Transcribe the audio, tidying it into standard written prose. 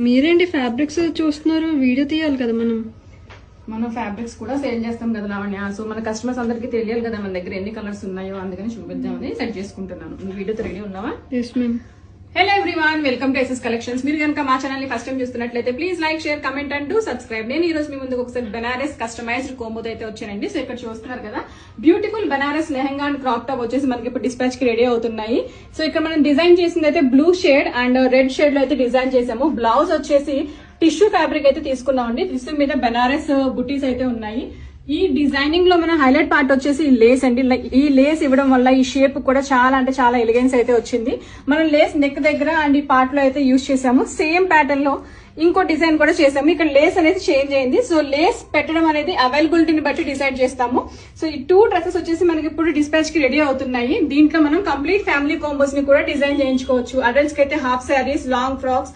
మీరేంటి ఫ్యాబ్రిక్స్ చూస్తున్నారు? వీడియో తీయాలి కదా మనం ఫ్యాబ్రిక్స్ కూడా సేల్ చేస్తాం కదా లావణ్య. సో మన కస్టమర్స్ అందరికి తెలియాలి కదా మన దగ్గర ఎన్ని కలర్స్ ఉన్నాయో, అందుకని చూపిద్దామని సెట్ చేసుకుంటున్నాను. నువ్వు వీడియోతో రెడీ ఉన్నావా? Yes ma'am. Hello everyone, welcome to SS collections. మీరు కనుక మా ఛానల్ ని ఫస్ట్ టైం చూస్తున్నట్లయితే please like, share, comment and do subscribe. నేను ఈ రోజు మీ ముందుకు ఒకసారి బెనారస్ కస్టమైజ్డ్ కోంబోతో అయితే వచ్చానండి. సో ఇక్కడ చూస్తున్నారు కదా, beautiful Banaras lehenga and crop top వచ్చేసి మనకి ఇప్పుడు డిస్పాచ్ కి రెడీ అవుతున్నాయి. సో ఇక్కడ మనం డిజైన్ చేసింది అయితే blue shade and red shade లో అయితే డిజైన్ చేసాము. బ్లౌజ్ వచ్చేసి టిష్యూ ఫ్యాబ్రిక్ అయితే తీసుకున్నామండి. టిష్యూ మీద బెనారస్ బుటీస్ అయితే ఉన్నాయి. ఈ డిజైనింగ్ లో మన హైలైట్ పార్ట్ వచ్చేసి లేస్ అండి. ఈ లేస్ ఇవ్వడం వల్ల ఈ షేప్ కూడా చాలా అంటే చాలా ఎలిగెన్స్ అయితే వచ్చింది. మనం లేస్ నెక్ దగ్గర అండ్ ఈ పార్ట్ లో అయితే యూజ్ చేసాము. సేమ్ ప్యాటర్న్ లో ఇంకో డిజైన్ కూడా చేసాము. ఇక్కడ లేస్ అనేది చేంజ్ అయింది. సో లేస్ పెట్టడం అనేది అవైలబిలిటీని బట్టి డిసైడ్ చేస్తాము. సో ఈ 2 డ్రెస్సెస్ వచ్చేసి మనకి ఇప్పుడు డిస్పాచ్ కి రెడీ అవుతున్నాయి. దీంట్లో మనం కంప్లీట్ ఫ్యామిలీ కాంబోస్ ని కూడా డిజైన్ చేయించుకోవచ్చు. అడల్ట్స్ కి అయితే హాఫ్ శారీస్, లాంగ్ ఫ్రాక్స్